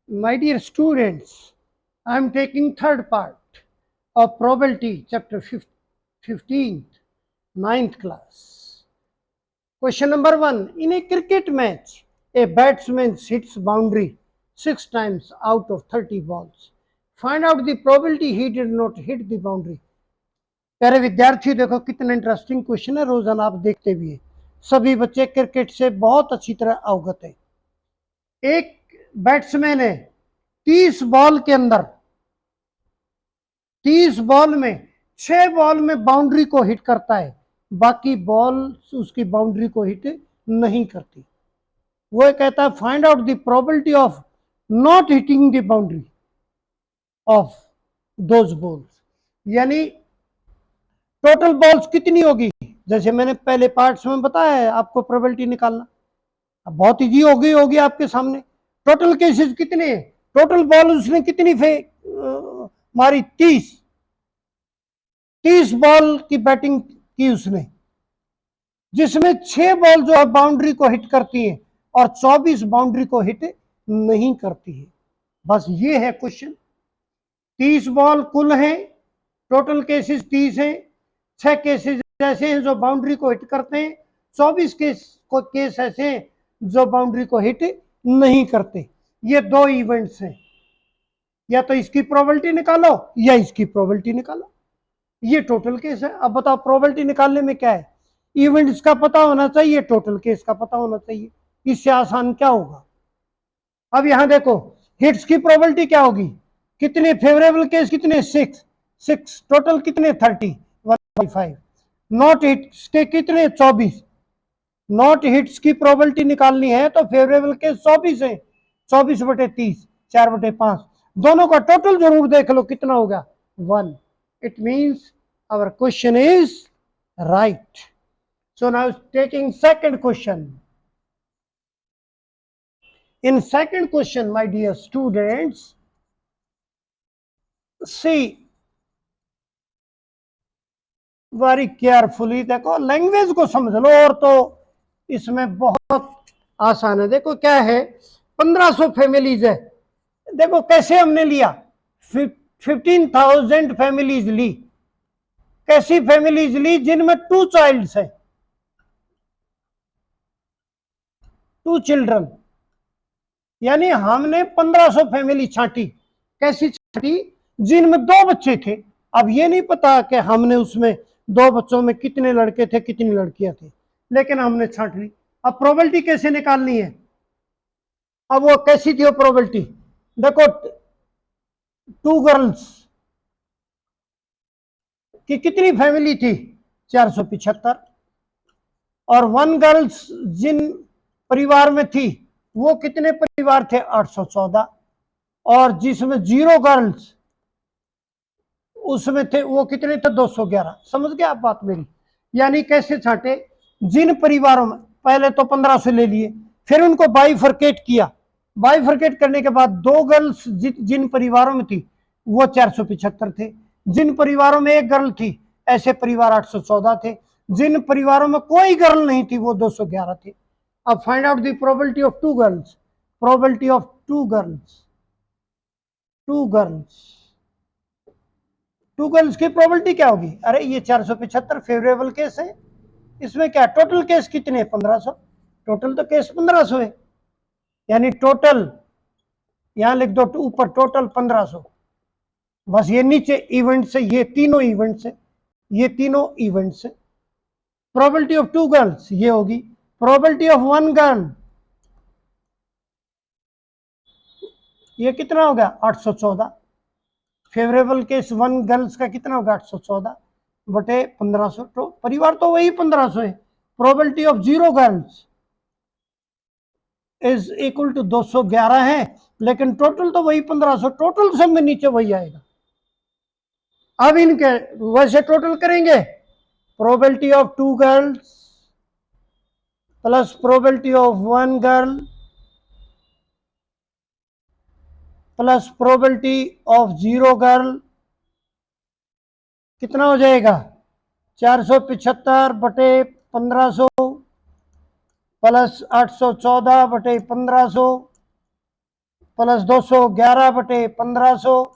My dear students, I am taking third part of probability, chapter 15th, 9th class. Question number 1. In a cricket match, a batsman hits boundary 6 times out of 30 balls. Find out the probability he did not hit the boundary. प्यारे विद्यार्थी देखो कितना interesting question है, रोजाना आप देखते भी है। सभी बच्चे क्रिकेट से बहुत अच्छी तरह अवगत है। एक बैट्समैन है 30 बॉल के अंदर 30 बॉल में 6 बॉल में बाउंड्री को हिट करता है, बाकी बॉल उसकी बाउंड्री को हिट नहीं करती। वो कहता है find out the probability of not hitting the boundary of those balls, यानी टोटल बॉल्स कितनी होगी। जैसे मैंने पहले पार्ट्स में बताया है आपको प्रोबेबिलिटी निकालना, अब बहुत इजी होगी आपके सामने। टोटल केसेस कितने हैं, टोटल बॉल उसने कितनी मारी 30 बॉल की बैटिंग की उसने, जिसमें 6 बॉल जो है बाउंड्री को हिट करती है और 24 बाउंड्री को हिट नहीं करती है। बस ये है क्वेश्चन। 30 बॉल कुल है, टोटल केसेस 30 है, 6 केसेस ऐसे हैं जो बाउंड्री को हिट करते हैं, 24 केस ऐसे हैं जो बाउंड्री को हिट नहीं करते। ये दो इवेंट्स हैं, या तो इसकी प्रोबेबिलिटी निकालो या इसकी प्रोबेबिलिटी निकालो। ये टोटल केस है। अब बताओ प्रोबेबिलिटी निकालने में क्या है, इवेंट्स का पता होना चाहिए, टोटल केस का पता होना चाहिए, इससे आसान क्या होगा। अब यहां देखो हिट्स की प्रोबेबिलिटी क्या होगी, कितने फेवरेबल केस कितने 6, टोटल कितने 30, 1/5। नॉट हिट्स के कितने 24, नॉट हिट्स की प्रोबेबिलिटी निकालनी है तो फेवरेबल केस 24 है, 24/30, 4/5। दोनों का टोटल जरूर देख लो कितना होगा 1। It means our question is right. So now taking second question. In second question, my dear students, see very carefully, देखो लैंग्वेज को समझ लो, और तो इसमें बहुत आसान है। देखो क्या है, 1500 फैमिलीज है। देखो कैसे हमने लिया, 15,000 फैमिलीज ली। कैसी फैमिलीज ली, जिनमें 2 चाइल्ड्स है, 2 चिल्ड्रन, यानी हमने 1500 फैमिली छांटी। कैसी छांटी, जिनमें 2 बच्चे थे। अब ये नहीं पता कि हमने उसमें 2 बच्चों में कितने लड़के थे कितनी लड़कियां थी, लेकिन हमने छांट ली। अब प्रोबेबिलिटी कैसे निकालनी है, अब वो कैसी थी वो प्रोबेबिलिटी, देखो 2 गर्ल्स की कितनी फैमिली थी 475, और 1 गर्ल्स जिन परिवार में थी वो कितने परिवार थे 814, और जिसमें 0 गर्ल्स उसमें थे वो कितने थे 211। समझ गए आप बात मेरी। यानी कैसे छांटे, जिन परिवारों में, पहले तो 1500 ले लिए, फिर उनको बाइफरकेट किया, बाइफरकेट करने के बाद 2 गर्ल्स जिन परिवारों में थी वो 475 थे, जिन परिवारों में 1 गर्ल थी ऐसे परिवार 814 थे, जिन परिवारों में कोई गर्ल नहीं थी वो 211 थे। अब find out the probability of 2 girls, probability of 2 girls, 2 girls, 2 girls की प्रोबेबिलिटी क्या होगी, अरे ये 475 फेवरेबल केस है, इसमें क्या टोटल केस कितने 1500, टोटल तो केस 1500 है, यानी टोटल यहां लिख दो ऊपर टोटल 1500। बस ये नीचे इवेंट्स है, ये तीनों इवेंट्स है, ये तीनों इवेंट्स है। प्रोबेबिलिटी ऑफ 2 गर्ल्स ये होगी, प्रोबेबिलिटी ऑफ 1 गर्ल ये कितना होगा 814, फेवरेबल केस 1 गर्ल्स का कितना होगा 814 बटे 1500, तो परिवार तो वही 1500 है। Probability of 0 girls is equal to 211 है, लेकिन टोटल तो वही 1500, टोटल सब में नीचे वही आएगा। अब इनके वैसे टोटल करेंगे, probability of 2 girls plus probability of 1 girl plus probability of 0 girl कितना हो जाएगा 475 बटे 1500 प्लस 814 बटे 1500 प्लस 200 11/1500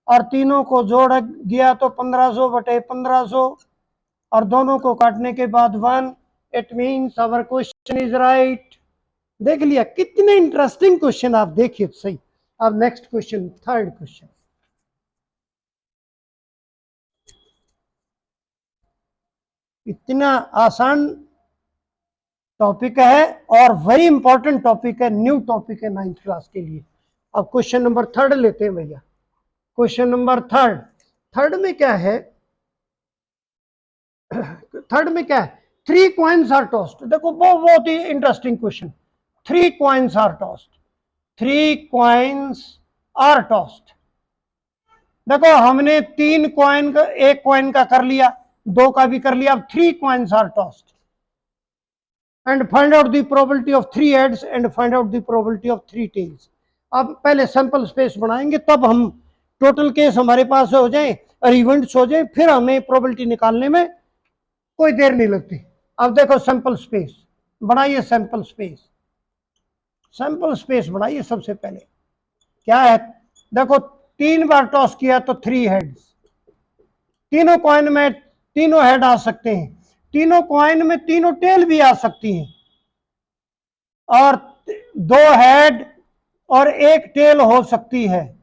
और तीनों को जोड़ गया तो 1500/1500 और दोनों को काटने के बाद 1। It means our question is right. देख लिया, कितने इंटरेस्टिंग क्वेश्चन आप देखिए सही। अब नेक्स्ट क्वेश्चन, थर्ड क्वेश्चन। इतना आसान टॉपिक है और वेरी इंपॉर्टेंट टॉपिक है, न्यू टॉपिक है 9th क्लास के लिए। अब क्वेश्चन नंबर थर्ड लेते हैं भैया। क्वेश्चन नंबर थर्ड, थर्ड में क्या है? थर्ड में क्या है? 3 कॉइन्स आर टॉस्ड। देखो बहुत ही interesting question. 3 coins are tossed, 3 coins are tossed. देखो हमने 3 कॉइन का, एक कॉइन का कर लिया, 2 का भी कर लिया, अब 3 coins are tossed and find out the probability of 3 heads and find out the probability of 3 tails. अब पहले सैंपल स्पेस बनाएंगे, तब हम टोटल केस हमारे पास हो जाए और इवेंट्स हो जाए, फिर हमें प्रोबेबिलिटी निकालने में कोई देर नहीं लगती। अब देखो सैंपल स्पेस बनाइए, सैंपल स्पेस, सैंपल स्पेस बनाइए। सबसे पहले क्या है? देखो 3 बार टॉस किया तो 3 हेड्स, तीनों कॉइन में तीनों हेड आ सकते हैं, तीनों कॉइन में तीनों टेल भी आ सकती हैं, और 2 हेड और 1 टेल हो सकती है।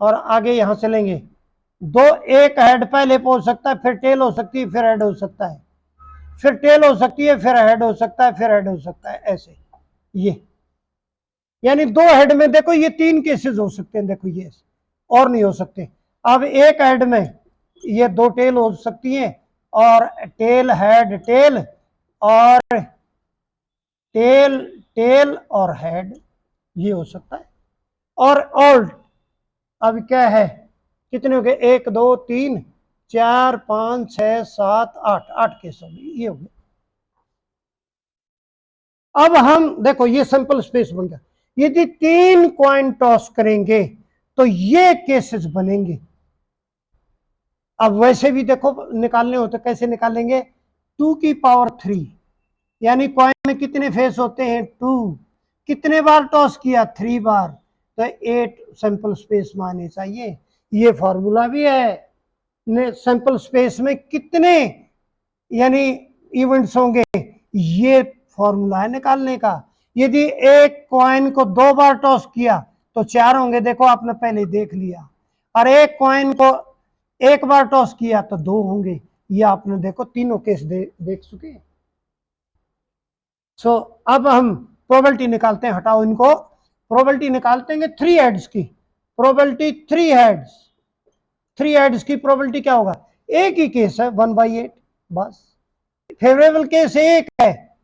और आगे यहां चलेंगे, 1 हेड पहले पहुंच सकता है, फिर टेल हो सकती है, फिर हेड हो सकता है, फिर टेल हो सकती है, फिर हेड हो सकता है, फिर हेड हो सकता है, ऐसे। ये यानी 2 हेड में देखो ये 3 केसेस हो सकते हैं, देखो ये और नहीं हो सकते। अब 1 हेड में ये 2 टेल हो सकती हैं, और टेल हेड टेल और टेल टेल और हेड, ये हो सकता है। और ऑल्ट अब क्या है? कितने हो गए? 1 2 3 4 5 6 7 8, 8 केस हो गए, ये हो गए। अब हम देखो ये सैंपल स्पेस बन गया। यदि 3 कॉइन टॉस करेंगे तो ये केसेस बनेंगे। अब वैसे भी देखो निकालने होते, कैसे निकालेंगे? 2 की पावर 3, यानी कॉइन में कितने फेस होते हैं? 2। कितने बार टॉस किया? 3 बार, तो 8 सैंपल स्पेस माने चाहिए। ये फॉर्मूला भी है। सैंपल स्पेस में कितने यानी इवेंट्स होंगे, ये फॉर्मूला है निकालने का। यदि एक कॉइन को 2 बार टॉस किया तो 4 होंगे, देखो आपने पहले देख लिया, और एक कॉइन को 1 बार टॉस किया तो 2 होंगे, ये आपने देखो तीनों केस देख चुके हैं। सो अब हम प्रोबेबिलिटी निकालते हैं, हटाओ इनको। प्रोबेबिलिटी निकालते हैं 3 हेड्स की प्रोबेबिलिटी। 3 हेड्स, 3 हेड्स की प्रोबेबिलिटी क्या होगा? एक ही केस है, 1/8 बस। फेवरेबल केस एक है,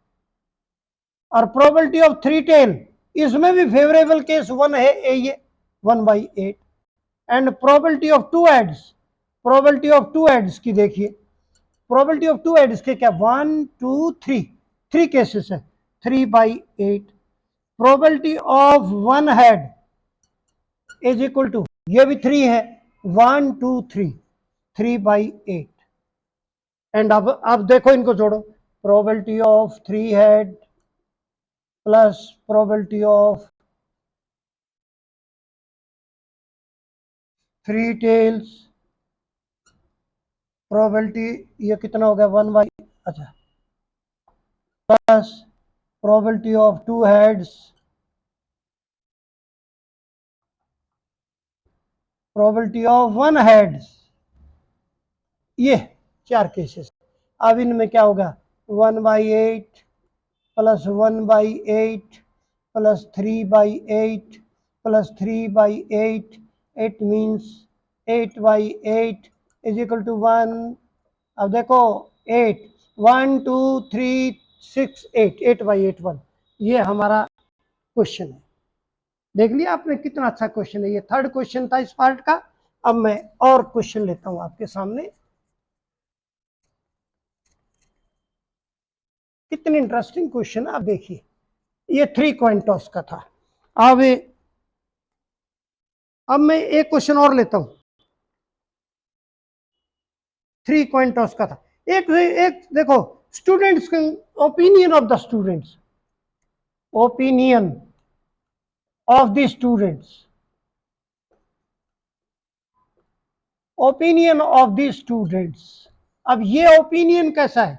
और प्रोबेबिलिटी ऑफ 3 टेल, इसमें भी फेवरेबल केस 1 है, ये 1/8। And probability of 2 heads, probability of 2 heads की देखिए, प्रोबेबिलिटी ऑफ 2 हेड्स के क्या? 1 2 3, 3 केसेस है, 3/8। Probability of 1 head is equal to, ये भी 3 है, 1 2 3, 3/8। एंड अब देखो इनको जोड़ो, probability of 3 head plus probability of 3 tails, probability ये कितना हो गया? 1 अच्छा, plus probability of 2 heads, probability of 1 heads, ये 4 केसेस। अब इनमें क्या होगा? 1/8 plus 1/8 plus 3/8 plus 3/8, it means 8/8 is equal to 1। अब देखो 8, 1 2 3 6 8, 8/8 1, ये हमारा क्वेश्चन है। देख लिया आपने, कितना अच्छा क्वेश्चन है। ये थर्ड क्वेश्चन था इस पार्ट का। अब मैं और क्वेश्चन लेता हूं आपके सामने। कितने इंटरेस्टिंग क्वेश्चन आप देखिए। ये 3 कॉइन टॉस का था। अब मैं एक क्वेश्चन और लेता हूं, 3 कॉइन टॉस का था। एक देखो, students opinion of the students, opinion of the students, opinion of the students. अब ये ओपिनियन कैसा है?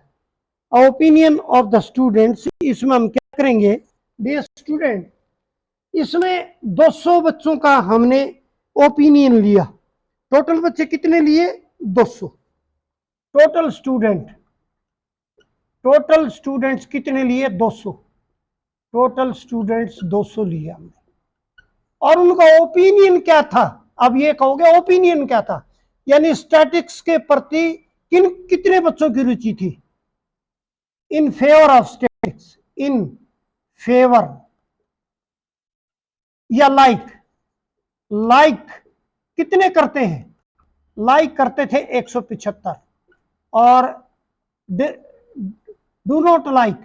ओपिनियन ऑफ द स्टूडेंट्स, इसमें हम क्या करेंगे? डियर स्टूडेंट, इसमें 200 बच्चों का हमने ओपिनियन लिया। टोटल बच्चे कितने लिए? 200। टोटल स्टूडेंट्स कितने लिए? 200। टोटल स्टूडेंट्स 200 लिए हमने, और उनका ओपिनियन क्या था? अब ये कहोगे ओपिनियन क्या था, यानी स्टैटिक्स के प्रति कितने बच्चों की रुचि थी? In favour of statics, in favour या लाइक कितने करते हैं? लाइक करते थे 175, और डू नॉट लाइक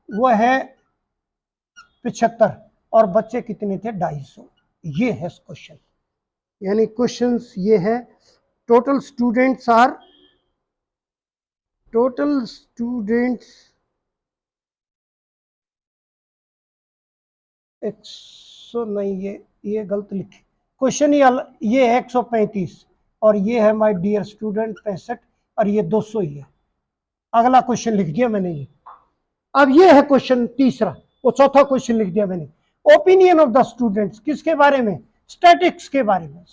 वो है 75, और बच्चे कितने थे? 250। ये है क्वेश्चन, यानी क्वेश्चंस ये है। टोटल स्टूडेंट्स 100 नहीं, ये गलत लिखे क्वेश्चन। ये है 135, और ये है माय डियर स्टूडेंट 65, और ये 200 ही है। अगला क्वेश्चन लिख दिया मैंने ये। अब ये है क्वेश्चन तीसरा, वो चौथा क्वेश्चन लिख दिया मैंने। ओपिनियन ऑफ द स्टूडेंट्स किसके बारे में? स्टैटिक्स के बारे में।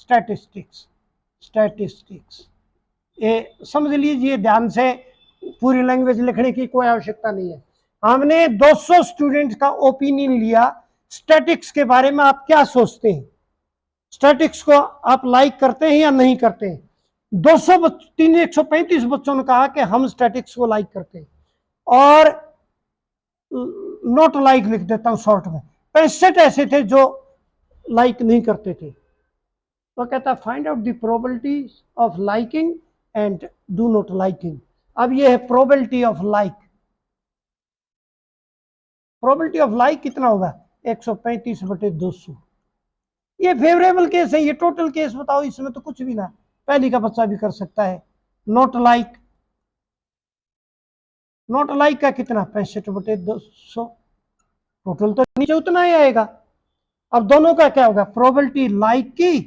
स्टैटिस्टिक्स ये समझ लीजिए ध्यान से, पूरी लैंग्वेज लिखने की कोई आवश्यकता नहीं है। हमने 200 स्टूडेंट्स का ओपिनियन लिया स्टैटिक्स के बारे में। आप क्या सोचते हैं? स्टैटिक्स को आप लाइक करते हैं या नहीं करते हैं? 135 बच्चों ने कहा कि हम स्टैटिक्स को लाइक करते हैं, और नॉट लाइक लिख देता हूं शॉर्ट में। 65 ऐसे थे जो लाइक नहीं करते थे। तो कहता find out the probability of liking and do not liking. अब ये है probability of like. Probability of like कितना होगा? 135/200। ये फेवरेबल केस है, ये टोटल केस बताओ, इसमें तो कुछ भी ना, पहली का बच्चा भी कर सकता है। नॉट लाइक का कितना? 65/200। टोटल तो नीचे उतना ही आएगा। अब दोनों का क्या होगा? प्रोबेबिलिटी लाइक की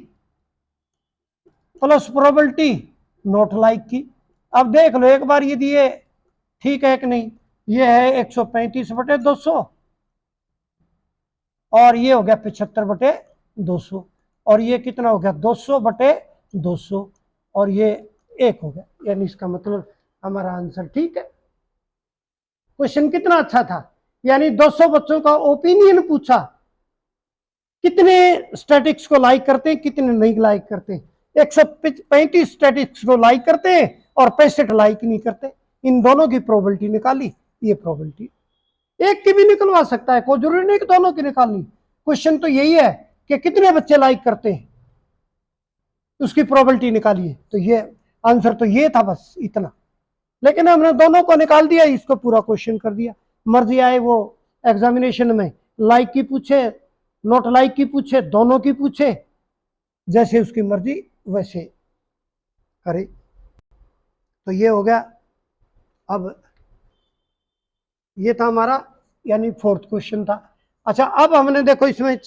प्लस प्रोबेबिलिटी नॉट लाइक की। अब देख लो एक बार यदि ये ठीक है कि नहीं। ये है 135/200, और ये हो गया 75/200, और ये कितना हो गया? 200/200, और ये 1 हो गया। यानी इसका मतलब हमारा आंसर ठीक है। क्वेश्चन कितना अच्छा था, यानी 200 बच्चों का ओपिनियन पूछा, कितने स्टैटिक्स को लाइक करते हैं, कितने नहीं लाइक करते। 135 स्टैटिक्स को लाइक करते हैं और 65 लाइक नहीं करते। इन दोनों की प्रोबेबिलिटी निकाली। ये प्रोबेबिलिटी एक की भी निकलवा सकता है, कोई जरूरी नहीं कि दोनों की निकालनी। क्वेश्चन तो यही है कि कितने बच्चे लाइक करते हैं, उसकी प्रोबेबिलिटी निकालिए। तो ये आंसर तो ये था, बस इतना। लेकिन हमने दोनों को निकाल दिया, इसको पूरा क्वेश्चन कर दिया। मर्जी आए वो एग्जामिनेशन में लाइक की पूछे, नॉट लाइक की पूछे, दोनों की पूछे, जैसे उसकी मर्जी वैसे करे। तो ये हो गया। अब ये था हमारा, यानी 4th क्वेश्चन था। अच्छा, अब हमने देखो इसमें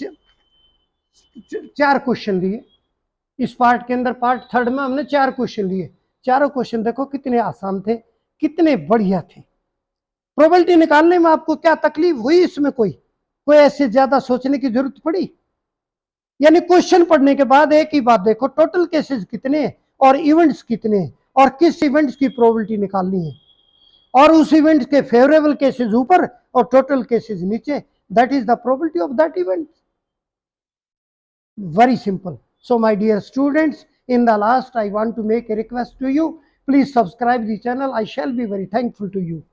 4 क्वेश्चन लिए। इस पार्ट के अंदर, पार्ट 3rd में हमने 4 क्वेश्चन लिए। चारों क्वेश्चन देखो कितने आसान थे, कितने बढ़िया थे। प्रोबेबिलिटी निकालने में आपको क्या तकलीफ हुई? इसमें कोई ऐसे ज्यादा सोचने की जरूरत पड़ी? यानी क्वेश्चन पढ़ने के बाद एक ही बात देखो, टोटल केसेस कितने हैं और इवेंट्स कितने हैं, और किस इवेंट्स की प्रोबेबिलिटी निकालनी है, और उस इवेंट के फेवरेबल केसेस ऊपर और टोटल केसेस नीचे। That is the probability of that event. Very simple. So my dear students, in the last I want to make a request to you. Please subscribe the channel. I shall be very thankful to you.